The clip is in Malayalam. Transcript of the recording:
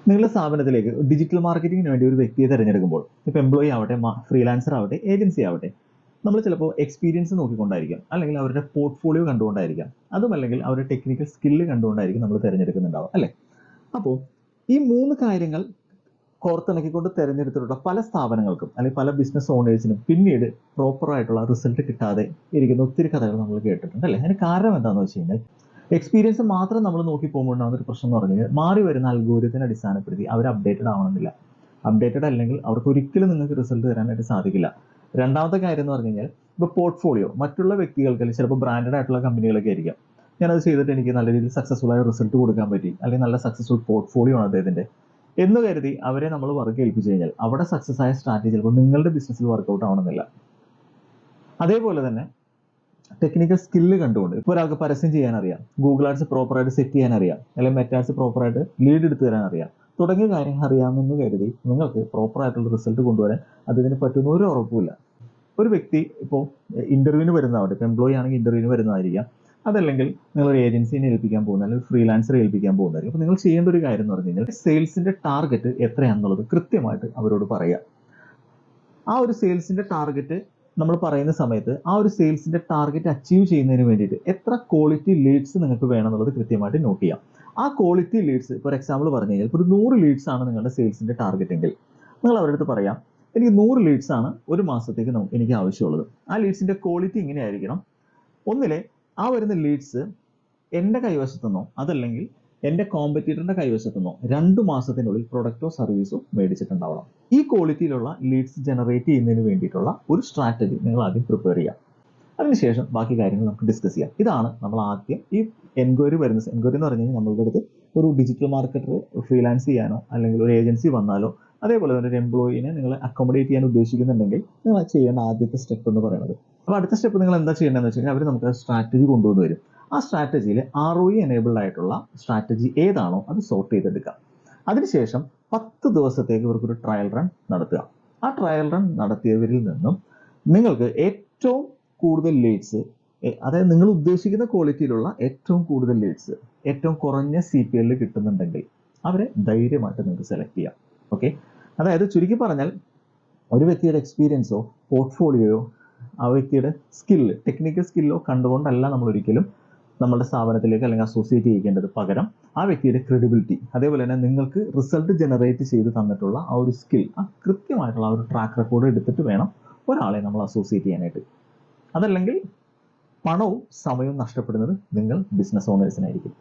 നിങ്ങളുടെ സ്ഥാപനത്തിലേക്ക് ഡിജിറ്റൽ മാർക്കറ്റിംഗിന് വേണ്ടി ഒരു വ്യക്തിയെ തിരഞ്ഞെടുക്കുമ്പോൾ ഇപ്പോൾ എംപ്ലോയി ആവട്ടെ, ഫ്രീലാൻസർ ആവട്ടെ, ഏജൻസി ആവട്ടെ, നമ്മൾ ചിലപ്പോൾ എക്സ്പീരിയൻസ് നോക്കിക്കൊണ്ടായിരിക്കാം, അല്ലെങ്കിൽ അവരുടെ പോർട്ട്ഫോളിയോ കണ്ടുകൊണ്ടായിരിക്കാം, അതുമല്ലെങ്കിൽ അവരുടെ ടെക്നിക്കൽ സ്കില്ല് കണ്ടുകൊണ്ടായിരിക്കും നമ്മൾ തിരഞ്ഞെടുക്കുന്നുണ്ടാവും, അല്ലേ? അപ്പോൾ ഈ 3 കാര്യങ്ങൾ കോർത്തിണക്കിക്കൊണ്ട് തിരഞ്ഞെടുത്തിട്ടുള്ള പല സ്ഥാപനങ്ങൾക്കും അല്ലെങ്കിൽ പല ബിസിനസ് ഓണേഴ്സിനും പിന്നീട് പ്രോപ്പറായിട്ടുള്ള റിസൾട്ട് കിട്ടാതെ ഇരിക്കുന്ന ഒത്തിരി കഥകൾ നമ്മൾ കേട്ടിട്ടുണ്ട്, അല്ലേ? അതിന് കാരണം എന്താണെന്ന് വെച്ച് കഴിഞ്ഞാൽ എക്സ്പീരിയൻസ് മാത്രം നമ്മൾ നോക്കി പോകുമ്പോഴാണ് ഒരു പ്രശ്നം എന്ന് പറഞ്ഞു കഴിഞ്ഞാൽ മാറി വരുന്ന അൽഗോരിതത്തിനെ അടിസ്ഥാനപ്പെടുത്തി അവർ അപ്ഡേറ്റഡ് ആവണമെന്നില്ല. അപ്ഡേറ്റഡ് അല്ലെങ്കിൽ അവർക്ക് ഒരിക്കലും നിങ്ങൾക്ക് റിസൾട്ട് തരാനായിട്ട് സാധിക്കില്ല. രണ്ടാമത്തെ കാര്യം എന്ന് പറഞ്ഞു കഴിഞ്ഞാൽ ഇപ്പോൾ പോർട്ട്ഫോളിയോ മറ്റുള്ള വ്യക്തികൾക്ക് ചിലപ്പോൾ ബ്രാൻഡഡ് ആയിട്ടുള്ള കമ്പനികളൊക്കെ ആയിരിക്കാം. ഞാനത് ചെയ്തിട്ട് എനിക്ക് നല്ല രീതിയിൽ സക്സസ്ഫുൾ ആയ റിസൾട്ട് കൊടുക്കാൻ പറ്റി, അല്ലെങ്കിൽ നല്ല സക്സസ്ഫുൾ പോർട്ട്ഫോളിയോ ആണ് അദ്ദേഹത്തിൻ്റെ എന്ന് കരുതി അവരെ നമ്മൾ വർക്ക് ഏൽപ്പിച്ചു കഴിഞ്ഞാൽ അവിടെ സക്സസ് ആയ സ്ട്രാറ്റജി ചിലപ്പോൾ നിങ്ങളുടെ ബിസിനസ്സിൽ വർക്കൗട്ട് ആവണമെന്നില്ല. അതേപോലെ തന്നെ ടെക്നിക്കൽ സ്കില്ല് കണ്ടുകൊണ്ട് ഇപ്പോൾ ഒരാൾക്ക് പരസ്യം ചെയ്യാൻ അറിയാം, ഗൂഗിൾ ആഡ്സ് പ്രോപ്പറായിട്ട് സെറ്റ് ചെയ്യാൻ അറിയാം, അല്ലെങ്കിൽ മെറ്റാഡ്സ് പ്രോപ്പറായിട്ട് ലീഡ് എടുത്തു തരാൻ അറിയാം, തുടങ്ങിയ കാര്യങ്ങൾ അറിയാമെന്ന് കരുതി നിങ്ങൾക്ക് പ്രോപ്പറായിട്ടുള്ള റിസൾട്ട് കൊണ്ടുവരാൻ അതിന് പറ്റുന്ന ഒരു ഉറപ്പുമില്ല. ഒരു വ്യക്തി ഇപ്പോൾ ഇന്റർവ്യൂവിന് വരുന്നതാവട്ടെ, ഇപ്പോൾ എംപ്ലോയി ആണെങ്കിൽ ഇന്റർവ്യൂവിന് വരുന്നതായിരിക്കാം, അതല്ലെങ്കിൽ നിങ്ങളൊരു ഏജൻസിനെ ഏൽപ്പിക്കാൻ പോകുന്ന, അല്ലെങ്കിൽ ഫ്രീലാൻസറെ ഏൽപ്പിക്കാൻ പോകുന്നതായിരിക്കും. അപ്പോൾ നിങ്ങൾ ചെയ്യേണ്ട ഒരു കാര്യം എന്ന് പറഞ്ഞു കഴിഞ്ഞാൽ സെയിൽസിന്റെ ടാർഗറ്റ് എത്രയാണെന്നുള്ളത് കൃത്യമായിട്ട് അവരോട് പറയുക. ആ ഒരു സെയിൽസിന്റെ ടാർഗറ്റ് നമ്മൾ പറയുന്ന സമയത്ത് ആ ഒരു സെയിൽസിന്റെ ടാർഗറ്റ് അച്ചീവ് ചെയ്യുന്നതിന് വേണ്ടിയിട്ട് എത്ര ക്വാളിറ്റി ലീഡ്സ് നിങ്ങൾക്ക് വേണമെന്നുള്ളത് കൃത്യമായിട്ട് നോട്ട് ചെയ്യാം. ആ ക്വാളിറ്റി ലീഡ്സ് ഫോർ എക്സാമ്പിൾ പറഞ്ഞു കഴിഞ്ഞാൽ ഇപ്പോൾ ഒരു 100 ലീഡ്സ് ആണ് നിങ്ങളുടെ സെയിൽസിന്റെ ടാർഗറ്റ് എങ്കിൽ നിങ്ങൾ അവരുടെ അടുത്ത് പറയാം, എനിക്ക് 100 ലീഡ്സ് ആണ് ഒരു മാസത്തേക്ക് എനിക്ക് ആവശ്യമുള്ളത്. ആ ലീഡ്സിന്റെ ക്വാളിറ്റി ഇങ്ങനെയായിരിക്കണം. ഒന്നിലെ ആ വരുന്ന ലീഡ്സ് എൻ്റെ കൈവശത്തുനിന്നോ അതല്ലെങ്കിൽ എൻ്റെ കോമ്പറ്റീറ്ററിന്റെ കൈവശത്തുനിന്നോ 2 മാസത്തിനുള്ളിൽ പ്രൊഡക്റ്റോ സർവീസോ മേടിച്ചിട്ടുണ്ടാവണം. ഈ ക്വാളിറ്റിയിലുള്ള ലീഡ്സ് ജനറേറ്റ് ചെയ്യുന്നതിന് വേണ്ടിയിട്ടുള്ള ഒരു സ്ട്രാറ്റജി നിങ്ങൾ ആദ്യം പ്രിപ്പയർ ചെയ്യാം. അതിനുശേഷം ബാക്കി കാര്യങ്ങൾ നമുക്ക് ഡിസ്കസ് ചെയ്യാം. ഇതാണ് നമ്മൾ ആദ്യം ഈ എൻക്വയറി വരുന്ന എൻക്വയറി എന്ന് പറഞ്ഞു കഴിഞ്ഞാൽ നമ്മളുടെ അടുത്ത് ഒരു ഡിജിറ്റൽ മാർക്കറ്റർ ഫ്രീലാൻസ് ചെയ്യാനോ അല്ലെങ്കിൽ ഒരു ഏജൻസി വന്നാലോ അതേപോലെ തന്നെ ഒരു എംപ്ലോയിനെ നിങ്ങൾ അക്കോമഡേറ്റ് ചെയ്യാൻ ഉദ്ദേശിക്കുന്നുണ്ടെങ്കിൽ നിങ്ങൾ ചെയ്യേണ്ട ആദ്യത്തെ സ്റ്റെപ്പ് എന്ന് പറയുന്നത്. അപ്പോൾ അടുത്ത സ്റ്റെപ്പ് നിങ്ങൾ എന്താ ചെയ്യേണ്ടതെന്ന് വെച്ച് കഴിഞ്ഞാൽ അവർ നമുക്ക് സ്ട്രാറ്റജി കൊണ്ടുവന്ന് വരും. ആ സ്ട്രാറ്റജിയിൽ ROI എനേബിൾഡ് ആയിട്ടുള്ള സ്ട്രാറ്റജി ഏതാണോ അത് സോർട്ട് ചെയ്തെടുക്കുക. അതിനുശേഷം 10 ദിവസത്തേക്ക് ഇവർക്കൊരു ട്രയൽ റൺ നടത്തുക. ആ ട്രയൽ റൺ നടത്തിയവരിൽ നിന്നും നിങ്ങൾക്ക് ഏറ്റവും കൂടുതൽ ലീഡ്സ്, അതായത് നിങ്ങൾ ഉദ്ദേശിക്കുന്ന ക്വാളിറ്റിയിലുള്ള ഏറ്റവും കൂടുതൽ ലീഡ്സ് ഏറ്റവും കുറഞ്ഞ CPL കിട്ടുന്നുണ്ടെങ്കിൽ അവരെ ധൈര്യമായിട്ട് നിങ്ങൾക്ക് സെലക്ട് ചെയ്യാം. ഓക്കെ, അതായത് ചുരുക്കി പറഞ്ഞാൽ ഒരു വ്യക്തിയുടെ എക്സ്പീരിയൻസോ പോർട്ട്ഫോളിയോയോ ആ വ്യക്തിയുടെ സ്കില്ല്, ടെക്നിക്കൽ സ്കില്ലോ കണ്ടുകൊണ്ടല്ല നമ്മൾ ഒരിക്കലും നമ്മുടെ സ്ഥാപനത്തിലേക്ക് അല്ലെങ്കിൽ അസോസിയേറ്റ് ചെയ്യേണ്ടത്. പകരം ആ വ്യക്തിയുടെ ക്രെഡിബിലിറ്റി, അതേപോലെ തന്നെ നിങ്ങൾക്ക് റിസൾട്ട് ജനറേറ്റ് ചെയ്ത് തന്നിട്ടുള്ള ആ ഒരു സ്കിൽ, ആ കൃത്യമായിട്ടുള്ള ആ ഒരു ട്രാക്ക് റെക്കോർഡ് എടുത്തിട്ട് വേണം ഒരാളെ നമ്മൾ അസോസിയേറ്റ് ചെയ്യാനായിട്ട്. അതല്ലെങ്കിൽ പണവും സമയവും നഷ്ടപ്പെടുന്നത് നിങ്ങൾ ബിസിനസ് ഓണേഴ്സിനായിരിക്കും.